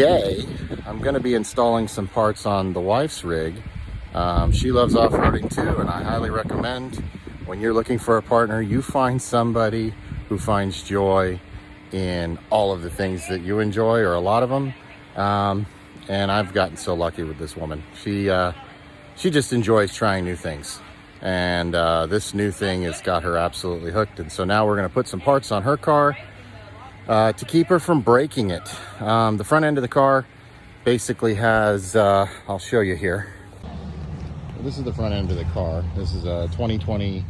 today I'm going to be installing some parts on the wife's rig. She loves off-roading too, and I highly recommend when you're looking for a partner, you find somebody who finds joy in all of the things that you enjoy, or a lot of them. And I've gotten so lucky with this woman. She just enjoys trying new things. And this new thing has got her absolutely hooked. And so now we're going to put some parts on her car to keep her from breaking it. The front end of the car basically has, I'll show you here. This is the front end of the car. This is a 2020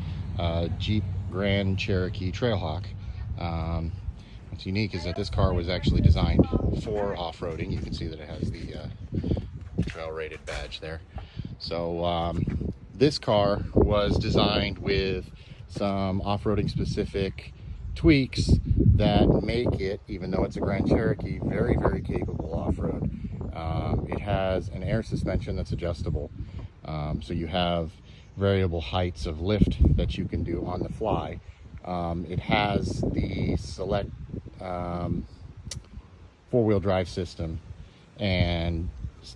Jeep Grand Cherokee Trailhawk. What's unique is that this car was actually designed for off-roading. You can see that it has the trail rated badge there. So this car was designed with some off-roading specific tweaks that make it, even though it's a Grand Cherokee, very, very capable off-road. It has an air suspension that's adjustable. So you have variable heights of lift that you can do on the fly. It has the select four-wheel drive system, and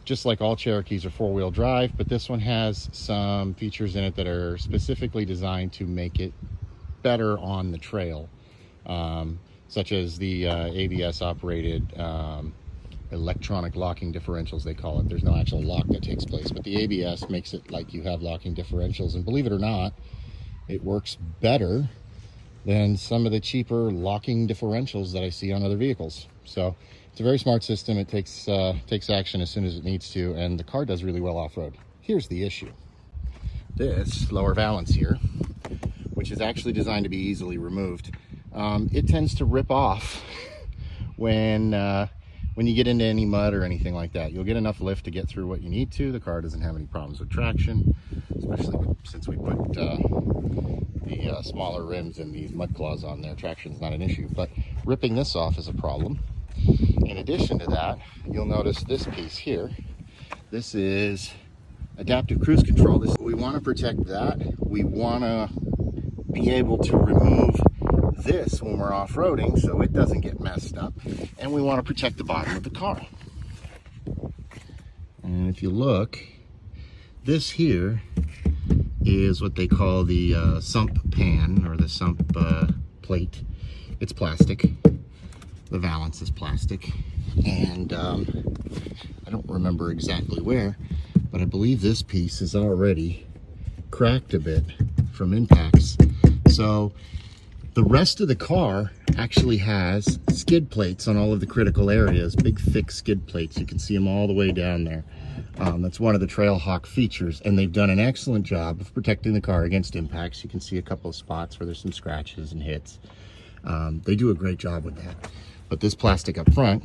just like all Cherokees are four-wheel drive, but this one has some features in it that are specifically designed to make it better on the trail, such as the ABS operated electronic locking differentials, they call it. There's no actual lock that takes place, but the ABS makes it like you have locking differentials, and believe it or not, it works better than some of the cheaper locking differentials that I see on other vehicles. So it's a very smart system. It takes action as soon as it needs to, and the car does really well off-road. Here's the issue. This lower valance here, which is actually designed to be easily removed, it tends to rip off when you get into any mud or anything like that. You'll get enough lift to get through what you need to. The car doesn't have any problems with traction, especially since we put the smaller rims and these mud claws on there. Traction's not an issue, but ripping this off is a problem. In addition to that, you'll notice this piece here. This is adaptive cruise control. We want to protect that. We want to be able to remove this when we're off-roading so it doesn't get messed up, and we want to protect the bottom of the car. And if you look, this here is what they call the sump pan, or the sump plate. It's plastic. The valance is plastic, and I don't remember exactly where, but I believe this piece is already cracked a bit from impacts. So the rest of the car actually has skid plates on all of the critical areas, big thick skid plates. You can see them all the way down there. That's one of the Trailhawk features, and they've done an excellent job of protecting the car against impacts. You can see a couple of spots where there's some scratches and hits. They do a great job with that. But this plastic up front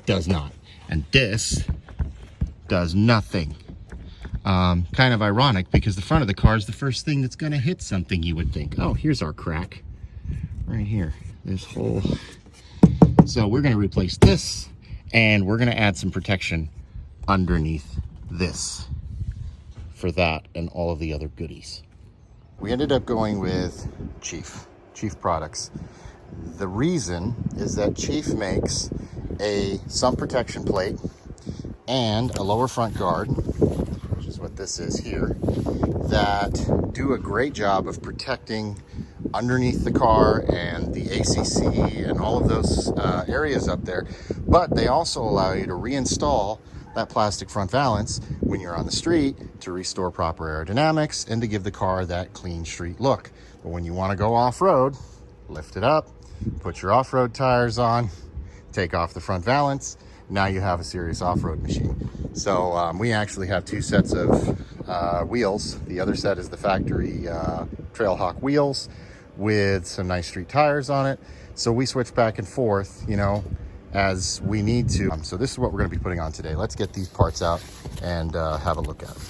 does not, and this does nothing. Kind of ironic, because the front of the car is the first thing that's going to hit something, you would think. Oh, here's our crack. Right here, this hole. So we're going to replace this, and we're going to add some protection underneath this for that and all of the other goodies. We ended up going with Chief products. The reason is that Chief makes a sump protection plate and a lower front guard, which is what this is here, that do a great job of protecting underneath the car and the ACC and all of those areas up there. But they also allow you to reinstall that plastic front valance when you're on the street to restore proper aerodynamics and to give the car that clean street look. But when you want to go off-road, lift it up, put your off-road tires on, take off the front valance. Now you have a serious off-road machine. So we actually have two sets of wheels. The other set is the factory Trailhawk wheels with some nice street tires on it. So we switch back and forth, you know, as we need to. So this is what we're going to be putting on today. Let's get these parts out and have a look at them.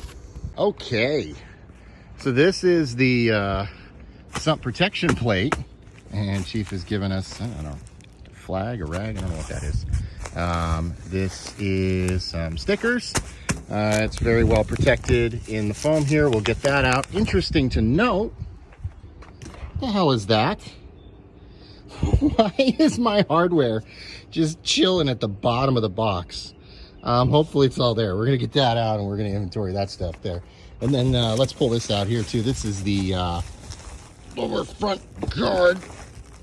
Okay, so this is the sump protection plate, and Chief has given us, I don't know, a flag, a rag, I don't know what that is. This is some stickers. It's very well protected in the foam here. We'll get that out. Interesting to note, what the hell is that? Why is my hardware just chilling at the bottom of the box. Hopefully it's all there. We're gonna get that out and we're gonna inventory that stuff there. And then let's pull this out here too. This is the lower front guard.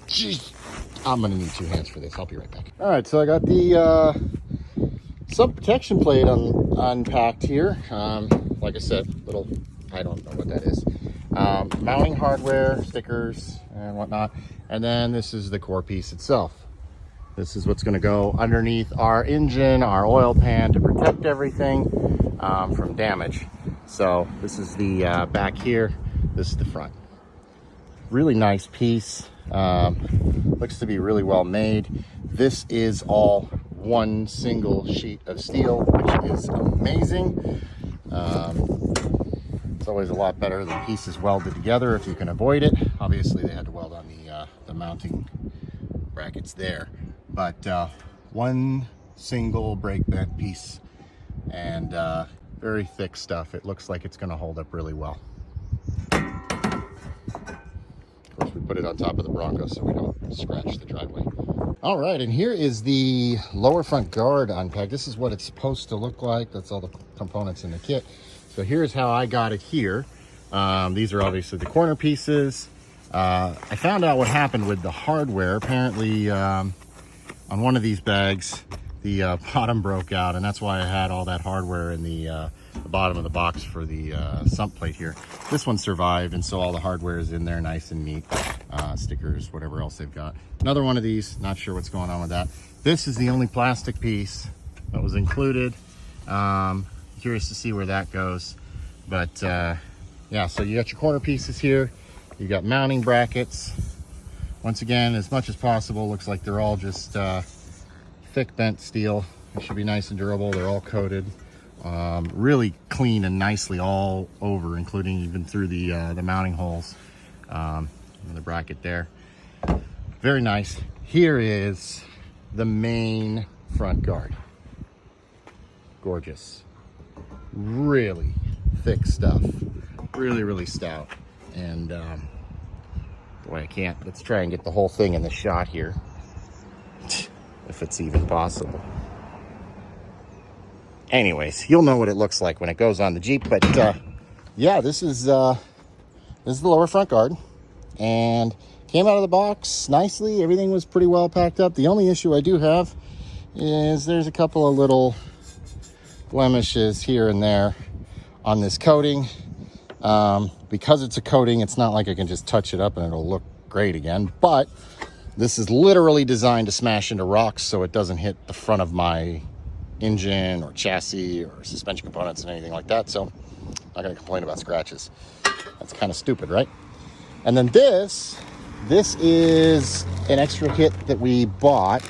Jeez, I'm gonna need 2 hands for this. I'll be right back. All right, so I got the sump protection plate unpacked here. Like I said, little, I don't know what that is. Mounting hardware, stickers and whatnot. And then this is the core piece itself. This is what's going to go underneath our engine, our oil pan, to protect everything from damage. So this is the back here. This is the front. Really nice piece. Looks to be really well made. This is all one single sheet of steel, which is amazing. It's always a lot better than pieces welded together if you can avoid it. Obviously they had to weld on the mounting brackets there. But one single brake bent piece, and very thick stuff. It looks like it's going to hold up really well. Of course, we put it on top of the Bronco so we don't scratch the driveway. All right, and here is the lower front guard unpacked. This is what it's supposed to look like. That's all the components in the kit. So here's how I got it here. These are obviously the corner pieces. I found out what happened with the hardware. Apparently, on one of these bags, the bottom broke out, and that's why I had all that hardware in the bottom of the box for the sump plate here. This one survived, and so all the hardware is in there nice and neat. Stickers, whatever else they've got. Another one of these, not sure what's going on with that. This is the only plastic piece that was included. Curious to see where that goes. But yeah, so you got your corner pieces here. You got mounting brackets. Once again, as much as possible, looks like they're all just thick bent steel. They should be nice and durable. They're all coated, really clean and nicely all over, including even through the mounting holes and the bracket there. Very nice. Here is the main front guard. Gorgeous. Really thick stuff. Really, really stout. And boy, I can't. Let's try and get the whole thing in the shot here, if it's even possible. Anyways, you'll know what it looks like when it goes on the Jeep. But yeah, this is the lower front guard, and came out of the box nicely. Everything was pretty well packed up. The only issue I do have is there's a couple of little blemishes here and there on this coating. Because it's a coating, it's not like I can just touch it up and it'll look great again, but this is literally designed to smash into rocks so it doesn't hit the front of my engine or chassis or suspension components and anything like that. So I'm not going to complain about scratches. That's kind of stupid, right? And then this is an extra kit that we bought.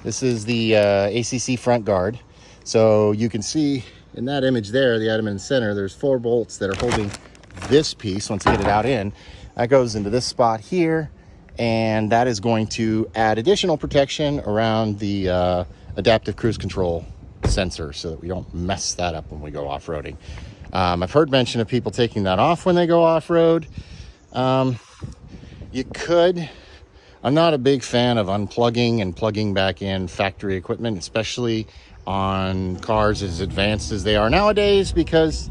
This is the ACC front guard. So you can see in that image there, the item in the center, there's 4 bolts that are holding this piece. Once you get it out in, that goes into this spot here, and that is going to add additional protection around the adaptive cruise control sensor so that we don't mess that up when we go off-roading. I've heard mention of people taking that off when they go off-road. You could. I'm not a big fan of unplugging and plugging back in factory equipment, especially on cars as advanced as they are nowadays, because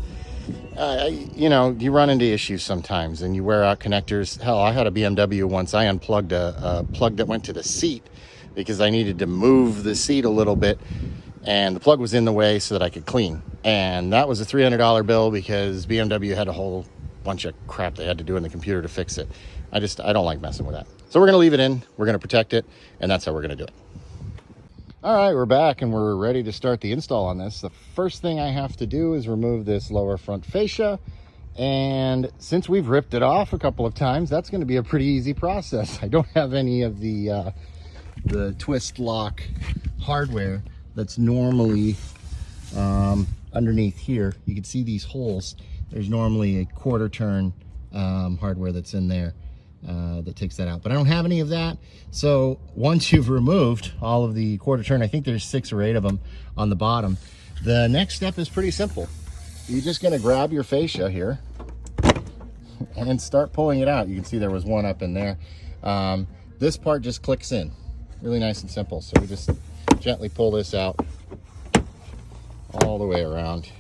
you know, you run into issues sometimes and you wear out connectors. Hell, I had a BMW once. I unplugged a plug that went to the seat because I needed to move the seat a little bit, and the plug was in the way so that I could clean. And that was a $300 bill because BMW had a whole bunch of crap they had to do in the computer to fix it. I don't like messing with that. So we're going to leave it in. We're going to protect it, and that's how we're going to do it. All right, we're back and we're ready to start the install on this. The first thing I have to do is remove this lower front fascia. And since we've ripped it off a couple of times, that's going to be a pretty easy process. I don't have any of the twist lock hardware that's normally underneath here. You can see these holes. There's normally a quarter turn hardware that's in there that takes that out, but I don't have any of that. So once you've removed all of the quarter turn, I think there's 6 or 8 of them on the bottom, the next step is pretty simple. You're just going to grab your fascia here and start pulling it out. You can see there was one up in there. This part just clicks in, really nice and simple. So we just gently pull this out all the way around.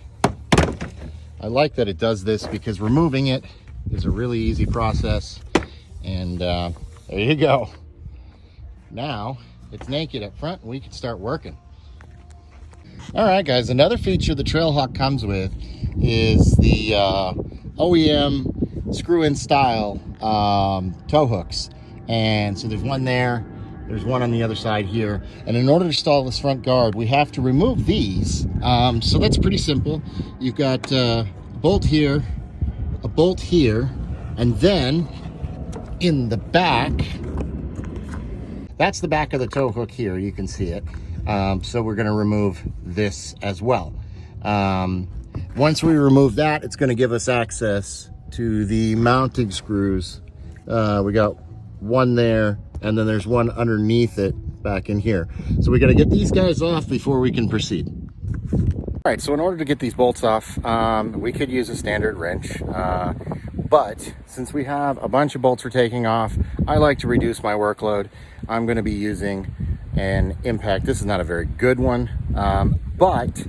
I like that it does this because removing it is a really easy process. And there you go. Now it's naked up front and we can start working. All right, guys, another feature the Trailhawk comes with is the OEM screw-in style tow hooks. And so there's one there, there's one on the other side here. And in order to install this front guard, we have to remove these. So that's pretty simple. You've got a bolt here, and then in the back, that's the back of the tow hook here, you can see it. So we're gonna remove this as well. Once we remove that, it's gonna give us access to the mounting screws. We got one there, and then there's one underneath it back in here. So we gotta get these guys off before we can proceed. All right, so in order to get these bolts off, we could use a standard wrench. But since we have a bunch of bolts we're taking off, I like to reduce my workload. I'm gonna be using an impact. This is not a very good one, but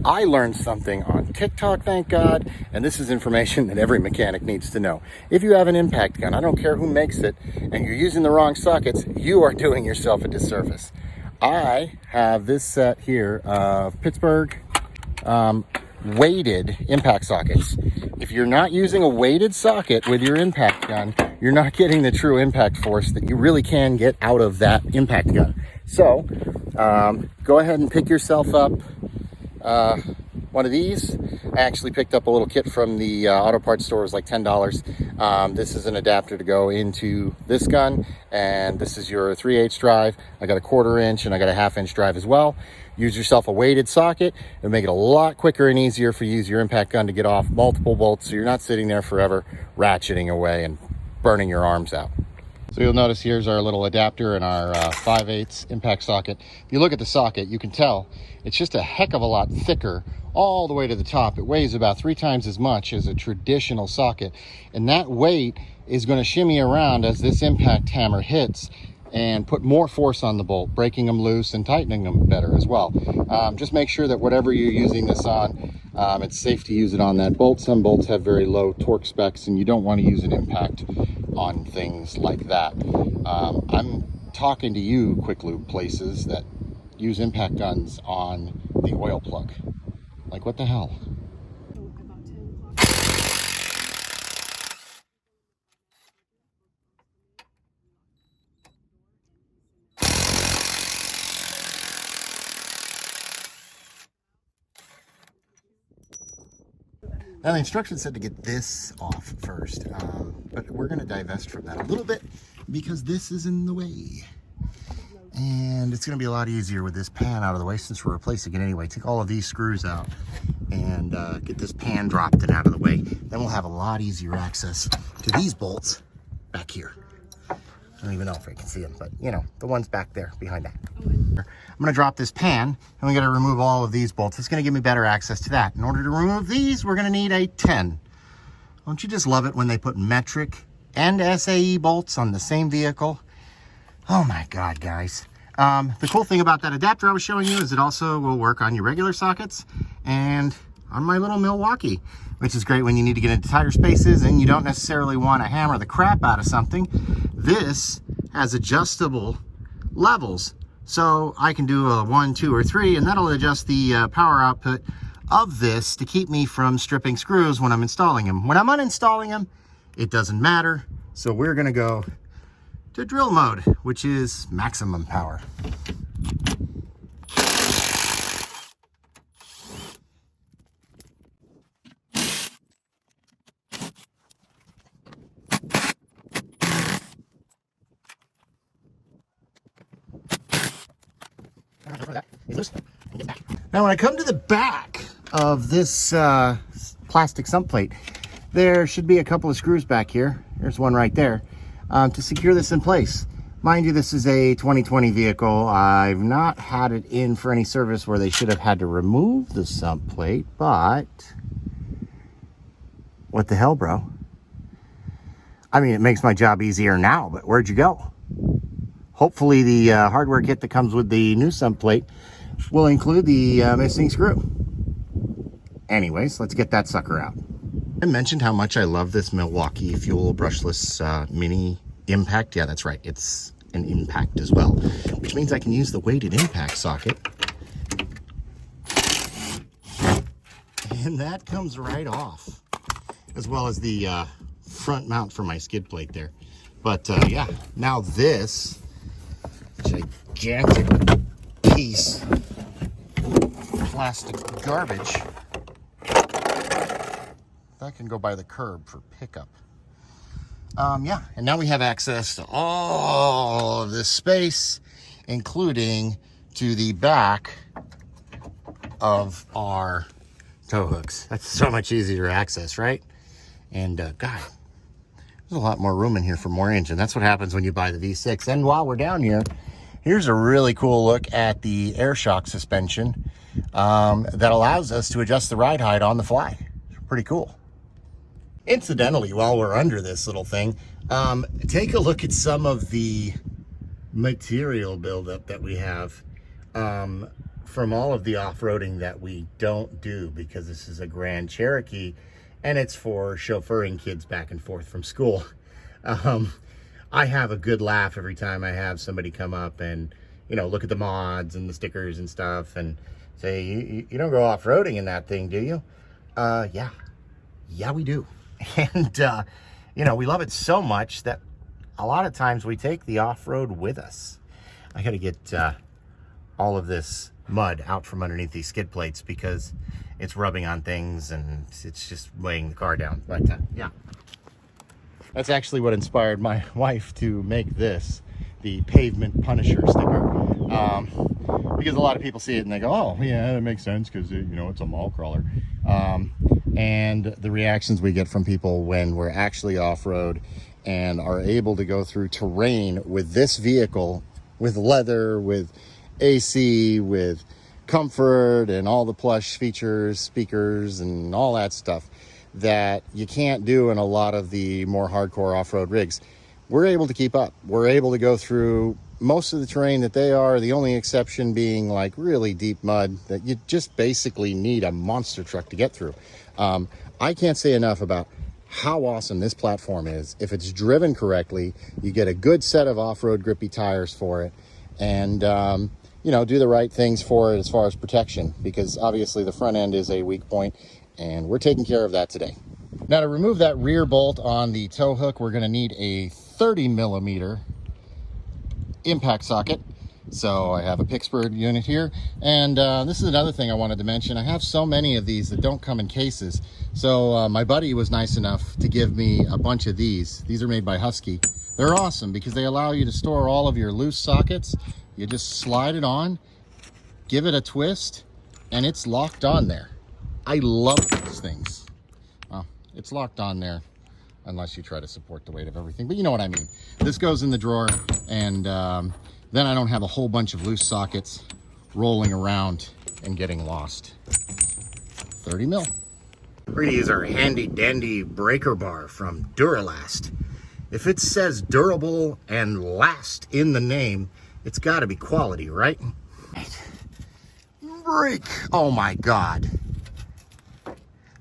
I learned something on TikTok, thank God, and this is information that every mechanic needs to know. If you have an impact gun, I don't care who makes it, and you're using the wrong sockets, you are doing yourself a disservice. I have this set here of Pittsburgh weighted impact sockets. If you're not using a weighted socket with your impact gun, you're not getting the true impact force that you really can get out of that impact gun. So go ahead and pick yourself up one of these. I actually picked up a little kit from the auto parts store. It was like $10. This is an adapter to go into this gun, and this is your 3/8 drive. I got a 1/4 inch and I got a 1/2 inch drive as well. Use yourself a weighted socket. It'll make it a lot quicker and easier for you to use your impact gun to get off multiple bolts, so you're not sitting there forever ratcheting away and burning your arms out. So you'll notice here's our little adapter and our 5/8 impact socket. If you look at the socket, you can tell it's just a heck of a lot thicker all the way to the top. It weighs about 3 times as much as a traditional socket. And that weight is going to shimmy around as this impact hammer hits and put more force on the bolt, breaking them loose and tightening them better as well. Just make sure that whatever you're using this on, it's safe to use it on that bolt. Some bolts have very low torque specs and you don't want to use an impact on things like that. I'm talking to you quick lube places that use impact guns on the oil plug. Like, what the hell? Now the instructions said to get this off first, but we're going to divest from that a little bit because this is in the way. And it's going to be a lot easier with this pan out of the way since we're replacing it anyway. Take all of these screws out and get this pan dropped and out of the way. Then we'll have a lot easier access to these bolts back here. I don't even know if I can see them, but you know, the ones back there behind that. I'm going to drop this pan and we got to remove all of these bolts. It's going to give me better access to that. In order to remove these, we're going to need a 10. Don't you just love it when they put metric and SAE bolts on the same vehicle? Oh my God, guys. The cool thing about that adapter I was showing you is it also will work on your regular sockets and on my little Milwaukee, which is great when you need to get into tighter spaces and you don't necessarily want to hammer the crap out of something. This has adjustable levels. So I can do a 1, 2, or 3, and that'll adjust the power output of this to keep me from stripping screws when I'm installing them. When I'm uninstalling them, it doesn't matter. So we're gonna go to drill mode, which is maximum power. Now when I come to the back of this plastic sump plate, there should be a couple of screws back here. There's one right there to secure this in place. Mind you, this is a 2020 vehicle. I've not had it in for any service where they should have had to remove the sump plate, but what the hell, bro? I mean, it makes my job easier now, but where'd you go? hopefully the hardware kit that comes with the new sump plate will include the missing screw. Anyways, let's get that sucker out. I mentioned how much I love this Milwaukee Fuel brushless mini impact. Yeah, that's right. It's an impact as well, which means I can use the weighted impact socket. And that comes right off, as well as the front mount for my skid plate there. But yeah, now this gigantic piece of plastic garbage that can go by the curb for pickup. Yeah, and now we have access to all of this space, including to the back of our tow hooks. That's so much easier to access, right? And God, there's a lot more room in here for more engine. That's what happens when you buy the V6. And while we're down here, here's a really cool look at the air shock suspension that allows us to adjust the ride height on the fly. Pretty cool. Incidentally, while we're under this little thing, take a look at some of the material buildup that we have from all of the off-roading that we don't do, because this is a Grand Cherokee and it's for chauffeuring kids back and forth from school. I have a good laugh every time I have somebody come up and, you know, look at the mods and the stickers and stuff and say, you don't go off-roading in that thing, do you? Yeah, we do. And, you know, we love it so much that a lot of times we take the off-road with us. I got to get all of this mud out from underneath these skid plates because it's rubbing on things and it's just weighing the car down. But, yeah. That's actually what inspired my wife to make this, the Pavement Punisher sticker. Because a lot of people see it and they go, oh, yeah, that makes sense because, you know, it's a mall crawler. And the reactions we get from people when we're actually off-road and are able to go through terrain with this vehicle, with leather, with AC, with comfort and all the plush features, speakers and all that stuff that you can't do in a lot of the more hardcore off-road rigs. We're able to keep up. We're able to go through most of the terrain that they are, the only exception being like really deep mud that you just basically need a monster truck to get through. I can't say enough about how awesome this platform is. If it's driven correctly, you get a good set of off-road grippy tires for it, and you know, do the right things for it as far as protection, because obviously the front end is a weak point and we're taking care of that today. Now, to remove that rear bolt on the tow hook, we're going to need a 30mm impact socket. So I have a Pittsburgh unit here, and this is another thing I wanted to mention. I have so many of these that don't come in cases. So my buddy was nice enough to give me a bunch of these. These are made by Husky. They're awesome because they allow you to store all of your loose sockets. You just slide it on, give it a twist, and it's locked on there. I love these things. Well, it's locked on there unless you try to support the weight of everything, but you know what I mean. This goes in the drawer, and then I don't have a whole bunch of loose sockets rolling around and getting lost. 30 mil. We're gonna use our handy dandy breaker bar from Duralast. If it says durable and last in the name, it's gotta be quality, right? Break. Oh my God.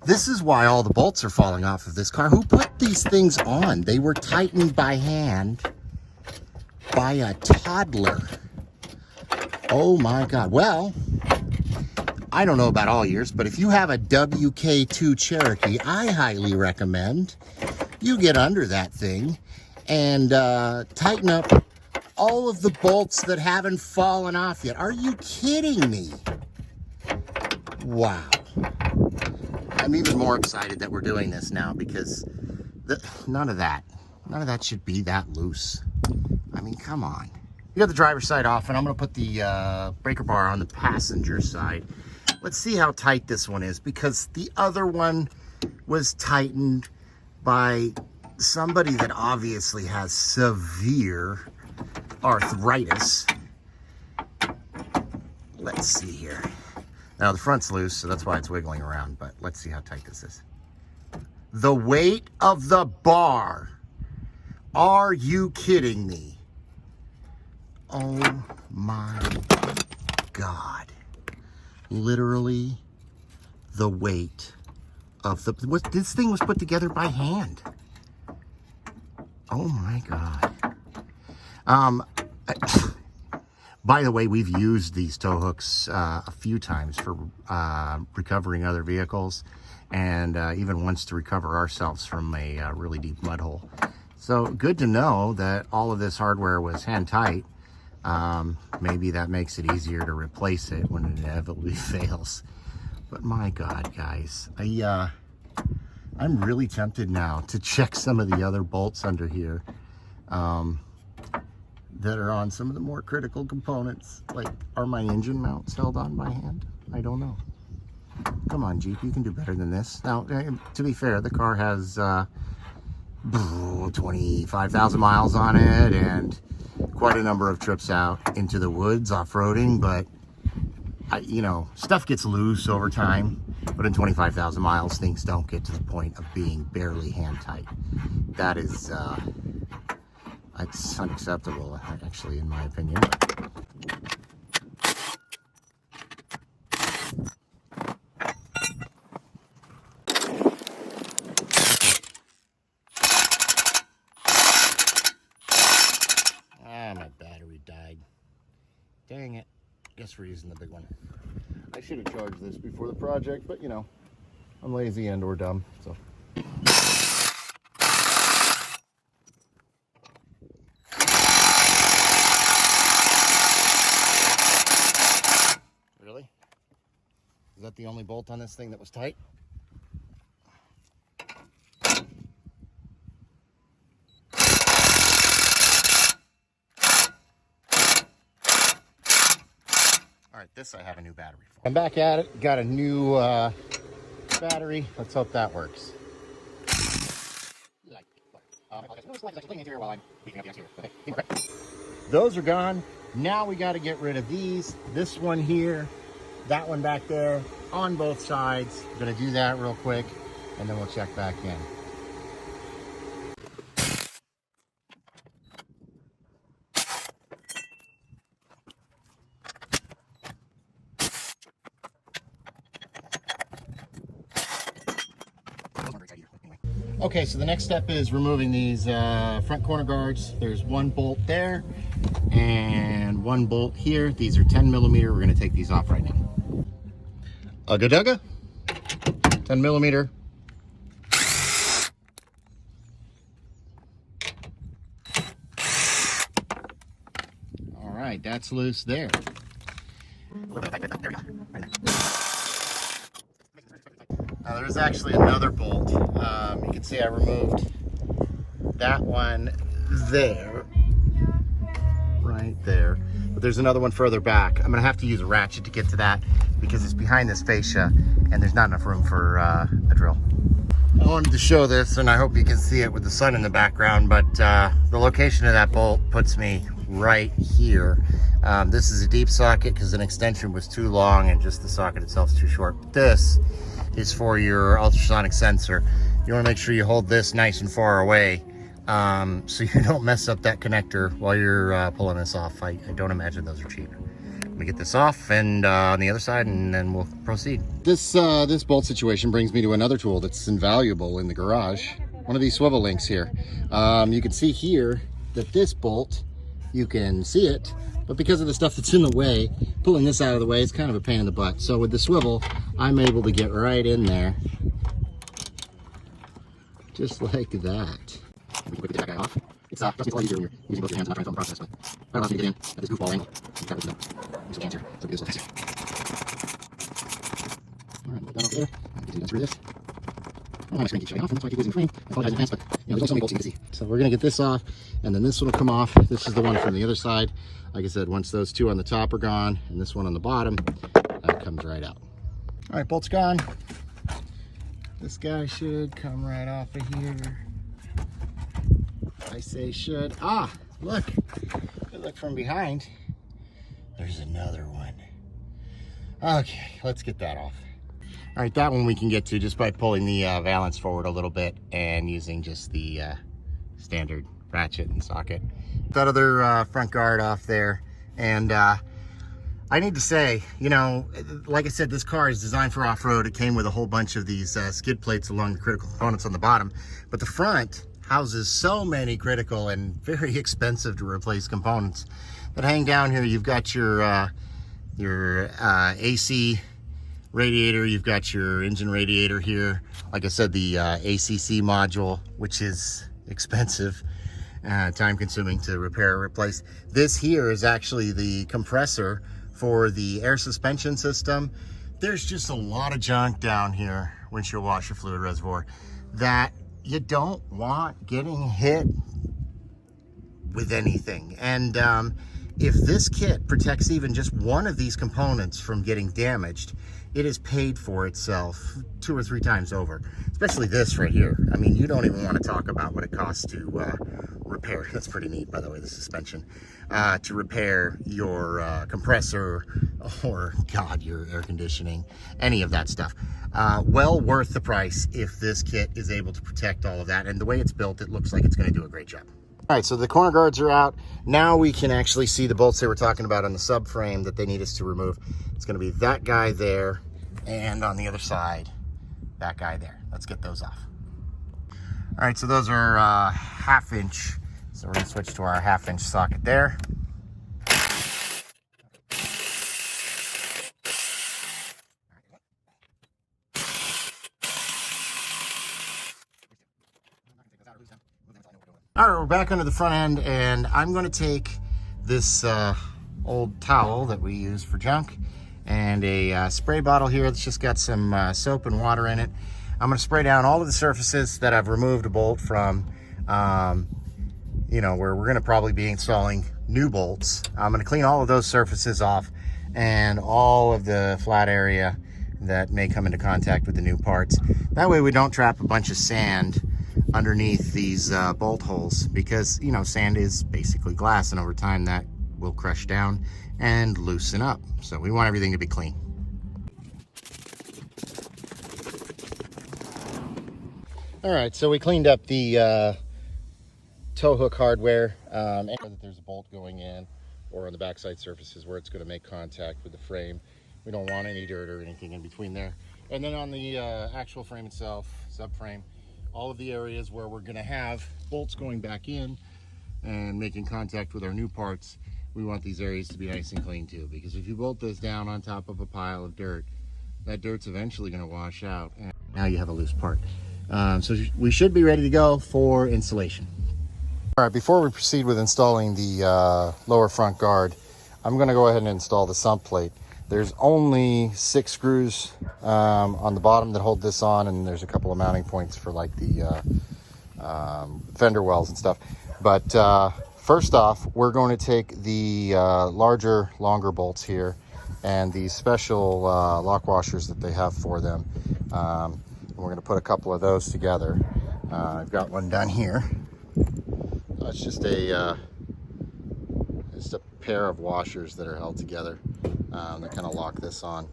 This is why all the bolts are falling off of this car. Who put these things on? They were tightened by hand by a toddler. Oh my God. Well, I don't know about all yours, but if you have a WK2 Cherokee, I highly recommend you get under that thing and tighten up all of the bolts that haven't fallen off yet. Are you kidding me? Wow. I'm even more excited that we're doing this now because none of that should be that loose. I mean, come on. You got the driver's side off, and I'm going to put the breaker bar on the passenger side. Let's see how tight this one is, because the other one was tightened by somebody that obviously has severe arthritis. Let's see here. Now the front's loose, so that's why it's wiggling around, but let's see how tight this is. The weight of the bar. Are you kidding me? Oh my God. Literally the weight of this thing was put together by hand. Oh my God. By the way, we've used these tow hooks a few times for recovering other vehicles, and even once to recover ourselves from a really deep mud hole. So good to know that all of this hardware was hand tight. Maybe that makes it easier to replace it when it inevitably fails. But my God, guys, I'm really tempted now to check some of the other bolts under here that are on some of the more critical components. Like, are my engine mounts held on by hand? I don't know. Come on, Jeep, you can do better than this. Now, to be fair, the car has 25,000 miles on it and quite a number of trips out into the woods off-roading, but you know, stuff gets loose over time. But in 25,000 miles, things don't get to the point of being barely hand tight. That is, it's unacceptable, actually, in my opinion. Ah, my battery died. Dang it. Guess we're using the big one. I should have charged this before the project, but you know, I'm lazy and or dumb, so. Really? Is that the only bolt on this thing that was tight? All right, this I have a new battery for. I'm back at it. Got a new battery. Let's hope that works. Those are gone. Now we got to get rid of these. This one here, that one back there, on both sides. I'm gonna do that real quick, and then we'll check back in. Okay, so the next step is removing these front corner guards. There's one bolt there and one bolt here. These are 10 millimeter. We're going to take these off right now. Ugga dugga. 10 millimeter. All right, that's loose there. Now there's actually another bolt. You can see I removed that one there, right there. But there's another one further back. I'm gonna have to use a ratchet to get to that because it's behind this fascia and there's not enough room for a drill. I wanted to show this, and I hope you can see it with the sun in the background, but the location of that bolt puts me right here. This is a deep socket because an extension was too long and just the socket itself is too short. But this is for your ultrasonic sensor. You want to make sure you hold this nice and far away so you don't mess up that connector while you're pulling this off. I don't imagine those are cheap. Let me get this off and on the other side, and then we'll proceed. This bolt situation brings me to another tool that's invaluable in the garage. One of these swivel links here. You can see here that this bolt, you can see it, but because of the stuff that's in the way, pulling this out of the way is kind of a pain in the butt. So with the swivel, I'm able to get right in there, just like that. We can quickly get that guy off. It's a lot easier when you're using both your hands and not trying to film the process, but that allows me to get in at this goofball angle. That was some cancer, so do this a little faster. All right, put that off there. I can unscrew this. Oh, my screen keeps shutting off, and that's why I keep losing the frame. I apologize in advance, but you know, there's also many bolts you can see. So we're gonna get this off, and then this one will come off. This is the one from the other side. Like I said, once those two on the top are gone, and this one on the bottom, that comes right out. All right, bolt's gone. This guy should come right off of here. I say should. Ah, look. Look from behind. There's another one. Okay, let's get that off. All right, that one we can get to just by pulling the valance forward a little bit and using just the standard ratchet and socket. That other front guard off there, and I need to say, you know, like I said, this car is designed for off-road. It came with a whole bunch of these skid plates along the critical components on the bottom, but the front houses so many critical and very expensive to replace components that hang down here. You've got your AC radiator, you've got your engine radiator here. Like I said, the ACC module, which is expensive, time consuming to repair or replace. This here is actually the compressor for the air suspension system. There's just a lot of junk down here, windshield washer fluid reservoir, that you don't want getting hit with anything. And if this kit protects even just one of these components from getting damaged, it is paid for itself 2 or 3 times over, especially this right here. I mean, you don't even want to talk about what it costs to repair. That's pretty neat, by the way, the suspension. To repair your compressor or, God, your air conditioning, any of that stuff. Well worth the price if this kit is able to protect all of that. And the way it's built, it looks like it's going to do a great job. All right, so the corner guards are out. Now we can actually see the bolts they were talking about on the subframe that they need us to remove. It's going to be that guy there, and on the other side, that guy there. Let's get those off. All right, so those are 1/2 inch. So we're going to switch to our 1/2 inch socket there. All right, we're back under the front end, and I'm going to take this old towel that we use for junk and a spray bottle here that's just got some soap and water in it. I'm going to spray down all of the surfaces that I've removed a bolt from, you know, where we're going to probably be installing new bolts. I'm going to clean all of those surfaces off and all of the flat area that may come into contact with the new parts. That way we don't trap a bunch of sand underneath these bolt holes, because, you know, sand is basically glass, and over time that will crush down and loosen up. So we want everything to be clean. All right, so we cleaned up the tow hook hardware, and that there's a bolt going in or on the backside surfaces where it's going to make contact with the frame. We don't want any dirt or anything in between there. And then on the actual frame itself, subframe, all of the areas where we're going to have bolts going back in and making contact with our new parts, we want these areas to be nice and clean too, because if you bolt this down on top of a pile of dirt, that dirt's eventually going to wash out, and now you have a loose part. So we should be ready to go for installation. All right, before we proceed with installing the lower front guard, I'm going to go ahead and install the sump plate. There's only 6 screws on the bottom that hold this on, and there's a couple of mounting points for like the fender wells and stuff. But first off, we're going to take the larger, longer bolts here and the special lock washers that they have for them. And we're going to put a couple of those together. I've got one done here. It's just a pair of washers that are held together that kind of lock this on.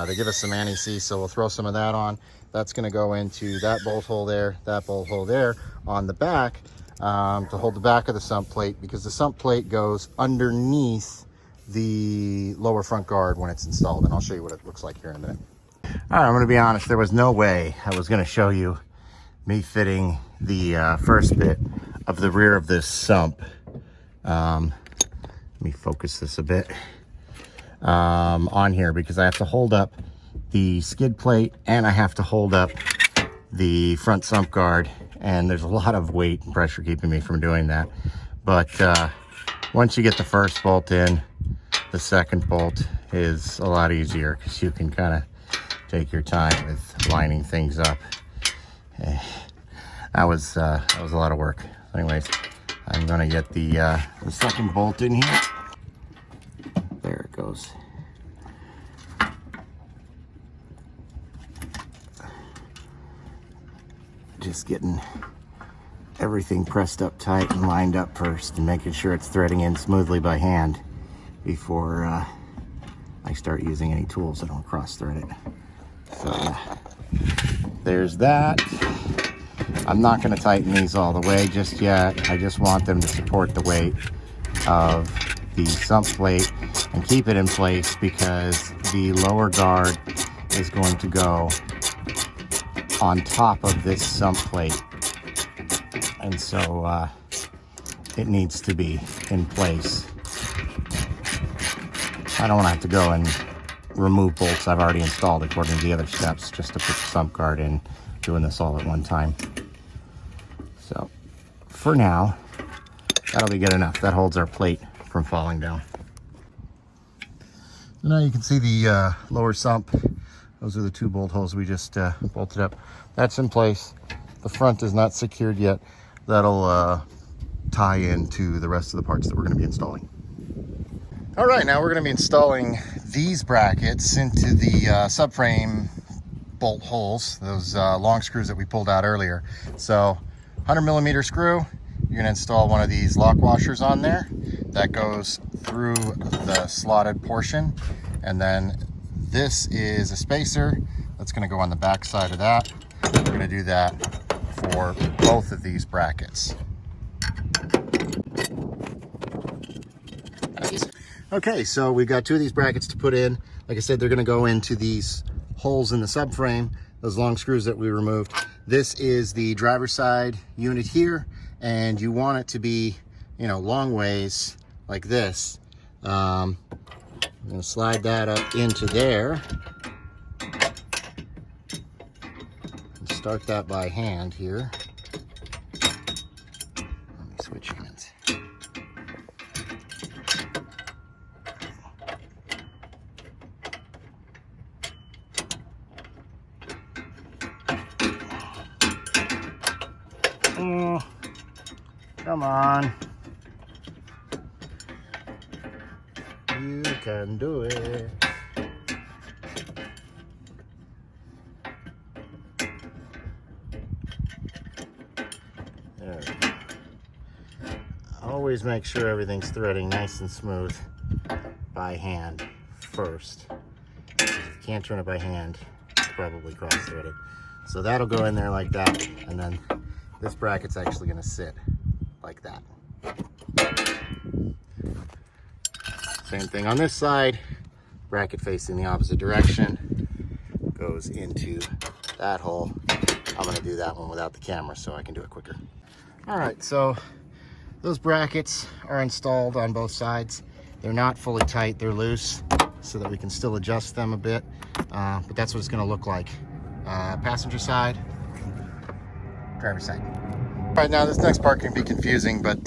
They give us some anti-seize, so we'll throw some of that on. That's going to go into that bolt hole there, that bolt hole there on the back to hold the back of the sump plate, because the sump plate goes underneath the lower front guard when it's installed, and I'll show you what it looks like here in a minute. All right, I'm going to be honest, there was no way I was going to show you me fitting the first bit of the rear of this sump. Let me focus this a bit on here, because I have to hold up the skid plate and I have to hold up the front sump guard, and there's a lot of weight and pressure keeping me from doing that. But once you get the first bolt in, the second bolt is a lot easier, because you can kind of take your time with lining things up. That was a lot of work. Anyways, I'm gonna get the second bolt in here. There it goes. Just getting everything pressed up tight and lined up first, and making sure it's threading in smoothly by hand before I start using any tools. I don't cross thread it. So yeah, there's that. I'm not going to tighten these all the way just yet. I just want them to support the weight of the sump plate and keep it in place, because the lower guard is going to go on top of this sump plate, and so it needs to be in place. I don't want to have to go and remove bolts I've already installed according to the other steps just to put the sump guard in, doing this all at one time. So for now, that'll be good enough. That holds our plate from falling down. Now you can see the lower sump. Those are the 2 bolt holes we just bolted up. That's in place. The front is not secured yet. That'll tie into the rest of the parts that we're going to be installing. All right, now we're going to be installing these brackets into the subframe bolt holes, those long screws that we pulled out earlier. So 100mm screw, you're going to install one of these lock washers on there. That goes through the slotted portion, and then this is a spacer that's going to go on the back side of that. We're going to do that for both of these brackets. Okay, so we've got 2 of these brackets to put in. Like I said, they're going to go into these holes in the subframe, those long screws that we removed. This is the driver's side unit here, and you want it to be, you know, long ways like this. I'm going to slide that up into there and start that by hand here. Let me switch hands. Oh, come on. You can do it. There we go. Always make sure everything's threading nice and smooth by hand first. If you can't turn it by hand, it's probably cross-threaded. So that'll go in there like that, and then this bracket's actually going to sit like that. Same thing on this side. Bracket facing the opposite direction goes into that hole. I'm going to do that one without the camera so I can do it quicker. All right, so those brackets are installed on both sides. They're not fully tight, they're loose, so that we can still adjust them a bit. But that's what it's going to look like. Passenger side, driver's side. All right, now this next part can be confusing, but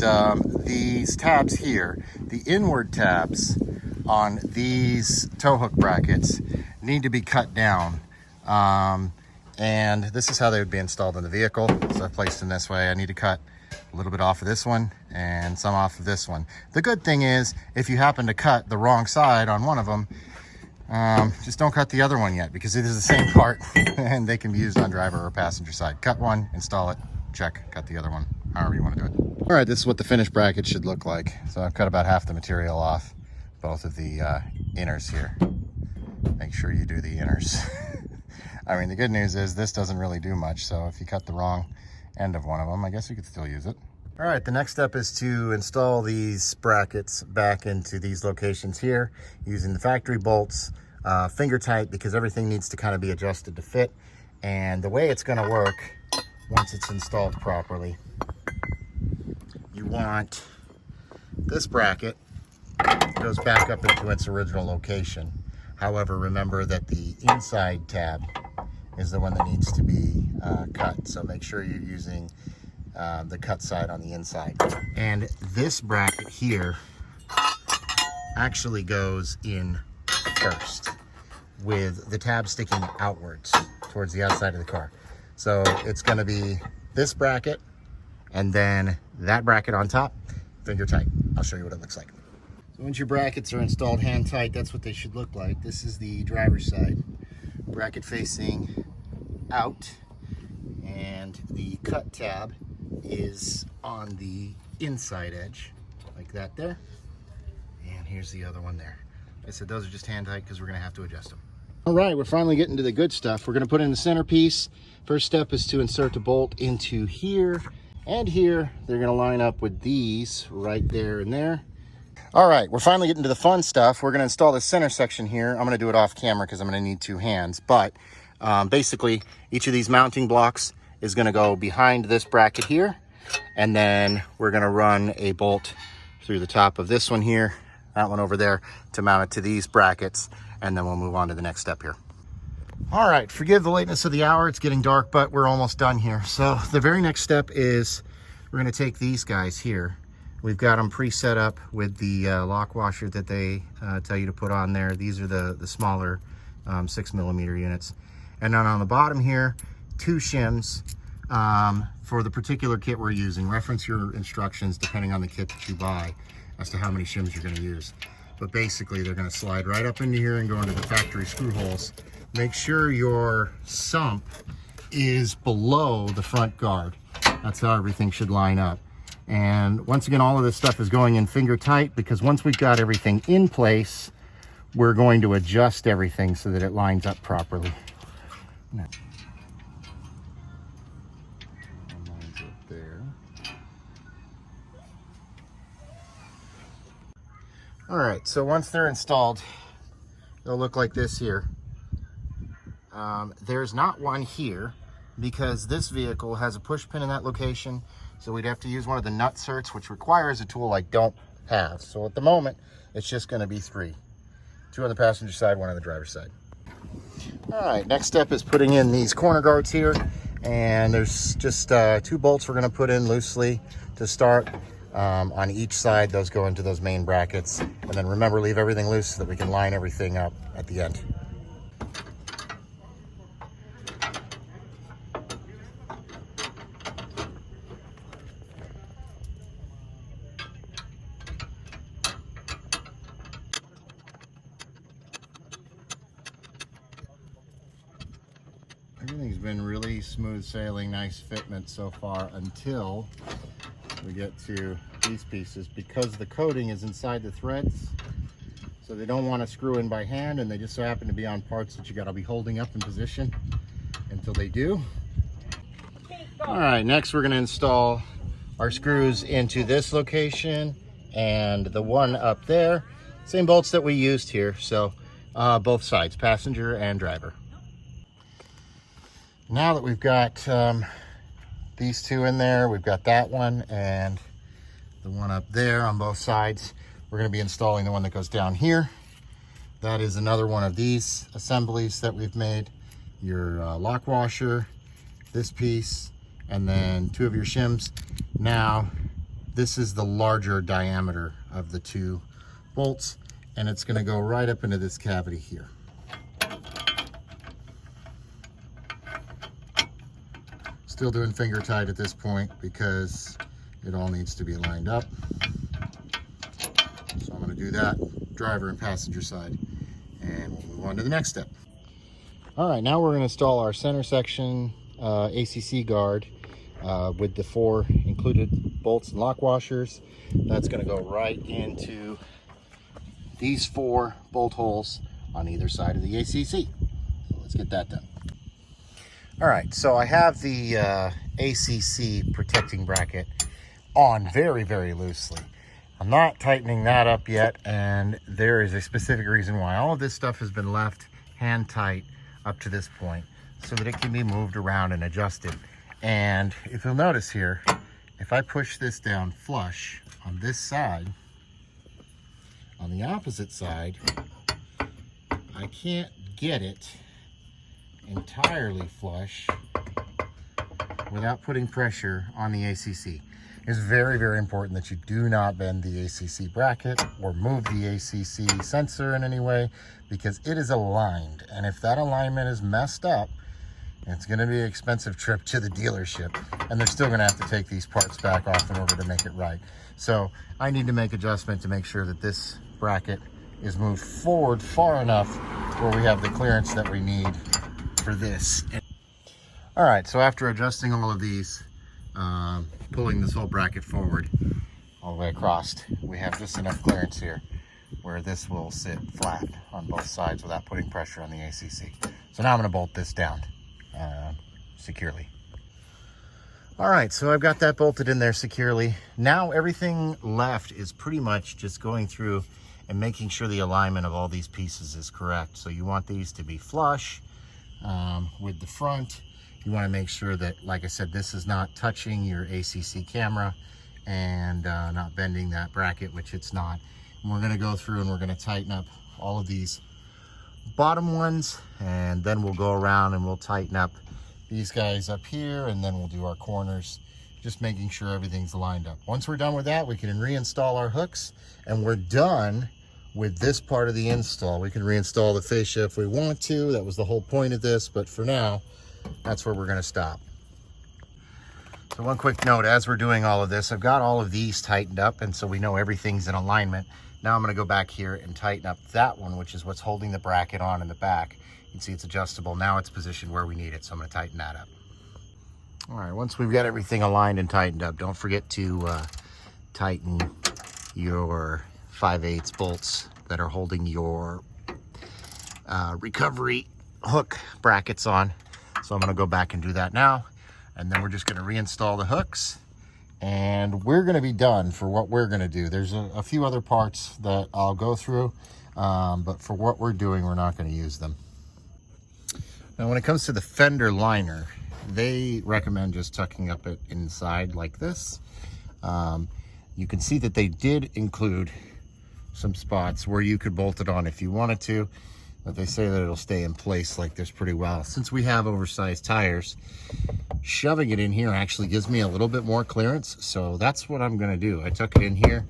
these tabs here, the inward tabs on these tow hook brackets need to be cut down. And this is how they would be installed in the vehicle. So I've placed them this way. I need to cut a little bit off of this one and some off of this one. The good thing is, if you happen to cut the wrong side on one of them, just don't cut the other one yet, because it is the same part and they can be used on driver or passenger side. Cut one, install it, check, cut the other one, however you want to do it. All right, this is what the finished bracket should look like. So I've cut about half the material off both of the inners here. Make sure you do the inners. I mean, the good news is this doesn't really do much, so if you cut the wrong end of one of them, I guess you could still use it. All right, the next step is to install these brackets back into these locations here using the factory bolts, finger tight, because everything needs to kind of be adjusted to fit. And the way it's going to work once it's installed properly, you want this bracket goes back up into its original location. However, remember that the inside tab is the one that needs to be cut. So make sure you're using the cut side on the inside. And this bracket here actually goes in first, with the tab sticking outwards towards the outside of the car. So it's going to be this bracket and then that bracket on top, finger tight. I'll show you what it looks like. So once your brackets are installed hand tight, that's what they should look like. This is the driver's side. Bracket facing out, and the cut tab is on the inside edge, like that there. And here's the other one there. Like I said, those are just hand tight because we're going to have to adjust them. All right, we're finally getting to the good stuff. We're gonna put in the centerpiece. First step is to insert the bolt into here and here. They're gonna line up with these right there and there. All right, we're finally getting to the fun stuff. We're gonna install the center section here. I'm gonna do it off camera because I'm gonna need 2 hands. But basically, each of these mounting blocks is gonna go behind this bracket here. And then we're gonna run a bolt through the top of this one here, that one over there, to mount it to these brackets. And then we'll move on to the next step here. All right, forgive the lateness of the hour. It's getting dark, but we're almost done here. So the very next step is we're gonna take these guys here. We've got them pre-set up with the lock washer that they tell you to put on there. These are the smaller 6mm units. And then on the bottom here, 2 shims for the particular kit we're using. Reference your instructions depending on the kit that you buy as to how many shims you're gonna use. But basically they're gonna slide right up into here and go into the factory screw holes. Make sure your sump is below the front guard. That's how everything should line up. And once again, all of this stuff is going in finger tight because once we've got everything in place, we're going to adjust everything so that it lines up properly. Lines up there. All right, so once they're installed, they'll look like this here. There's not one here because this vehicle has a push pin in that location, so we'd have to use one of the nut certs, which requires a tool I don't have. So at the moment, it's just gonna be 3. 2 on the passenger side, 1 on the driver's side. All right, next step is putting in these corner guards here, and there's just 2 bolts we're gonna put in loosely to start. On each side, those go into those main brackets. And then remember, leave everything loose so that we can line everything up at the end. Everything's been really smooth sailing, nice fitment so far until we get to these pieces, because the coating is inside the threads, so they don't want to screw in by hand, and they just so happen to be on parts that you got to be holding up in position until they do. All right, next we're going to install our screws into this location and the one up there. Same bolts that we used here, so both sides, passenger and driver. Now that we've got these 2 in there, we've got that one and the one up there on both sides. We're going to be installing the one that goes down here. That is another one of these assemblies that we've made. Your lock washer, this piece, and then 2 of your shims. Now, this is the larger diameter of the 2 bolts, and it's going to go right up into this cavity here. Still doing finger tight at this point because it all needs to be lined up. So I'm going to do that, driver and passenger side, and we'll move on to the next step. All right, now we're going to install our center section ACC guard with the 4 included bolts and lock washers. That's going to go right into these 4 bolt holes on either side of the ACC. So let's get that done. All right, so I have the ACC protecting bracket on very, very loosely. I'm not tightening that up yet, and there is a specific reason why. All of this stuff has been left hand tight up to this point so that it can be moved around and adjusted. And if you'll notice here, if I push this down flush on this side, on the opposite side, I can't get it entirely flush without putting pressure on the ACC. It's very, very important that you do not bend the ACC bracket or move the ACC sensor in any way, because it is aligned, and if that alignment is messed up, it's going to be an expensive trip to the dealership, and they're still going to have to take these parts back off in order to make it right. So I need to make adjustment to make sure that this bracket is moved forward far enough where we have the clearance that we need for this. All right, so after adjusting all of these, pulling this whole bracket forward all the way across, we have just enough clearance here where this will sit flat on both sides without putting pressure on the ACC. So now I'm going to bolt this down securely. All right, so I've got that bolted in there securely. Now everything left is pretty much just going through and making sure the alignment of all these pieces is correct. So you want these to be flush with the front. You want to make sure that, like I said, this is not touching your ACC camera and not bending that bracket, which it's not. And we're going to go through and we're going to tighten up all of these bottom ones, and then we'll go around and we'll tighten up these guys up here, and then we'll do our corners, just making sure everything's lined up. Once we're done with that, we can reinstall our hooks, and we're done with this part of the install. We can reinstall the fascia if we want to. That was the whole point of this, but for now, that's where we're going to stop. So one quick note, as we're doing all of this, I've got all of these tightened up, and so we know everything's in alignment. Now I'm going to go back here and tighten up that one, which is what's holding the bracket on in the back. You can see it's adjustable. Now it's positioned where we need it, so I'm going to tighten that up. All right, once we've got everything aligned and tightened up, don't forget to tighten your 5/8 bolts that are holding your recovery hook brackets on. So I'm going to go back and do that now, and then we're just going to reinstall the hooks, and we're going to be done for what we're going to do. There's a few other parts that I'll go through, but for what we're doing, we're not going to use them. Now, when it comes to the fender liner, they recommend just tucking up it inside like this. You can see that they did include some spots where you could bolt it on if you wanted to, but they say that it'll stay in place like this pretty well. Since we have oversized tires, shoving it in here actually gives me a little bit more clearance, so that's what I'm going to do. I tuck it in here,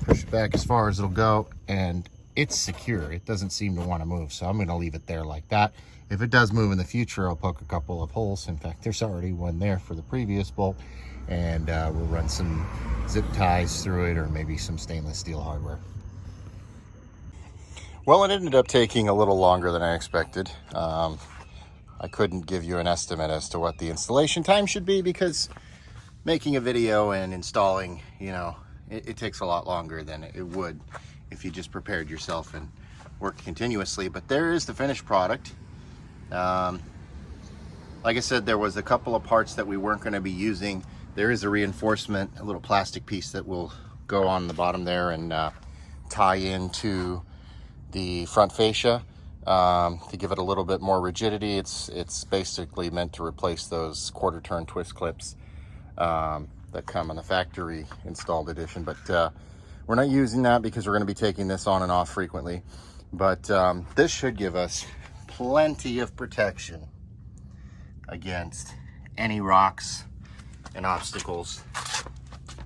push it back as far as it'll go, and it's secure. It doesn't seem to want to move, so I'm going to leave it there like that. If it does move in the future, I'll poke a couple of holes. In fact, there's already one there for the previous bolt, and we'll run some zip ties through it, or maybe some stainless steel hardware. Well, it ended up taking a little longer than I expected. I couldn't give you an estimate as to what the installation time should be, because making a video and installing, you know, it takes a lot longer than it would if you just prepared yourself and worked continuously. But there is the finished product. Like I said, there was a couple of parts that we weren't going to be using. There is a reinforcement, a little plastic piece that will go on the bottom there and tie into the front fascia to give it a little bit more rigidity. It's basically meant to replace those quarter turn twist clips that come in the factory installed edition, but we're not using that because we're going to be taking this on and off frequently. But this should give us plenty of protection against any rocks and obstacles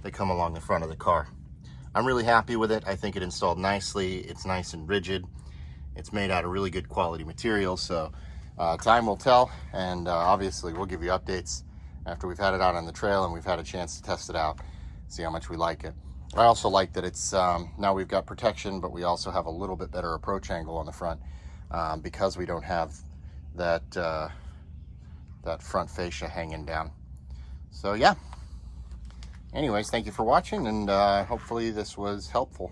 that come along the front of the car. I'm really happy with it. I think it installed nicely. It's nice and rigid. It's made out of really good quality material, so time will tell, and obviously we'll give you updates after we've had it out on the trail and we've had a chance to test it out, see how much we like it. I also like that it's now we've got protection, but we also have a little bit better approach angle on the front because we don't have that that front fascia hanging down. So yeah, anyways, thank you for watching, and hopefully this was helpful.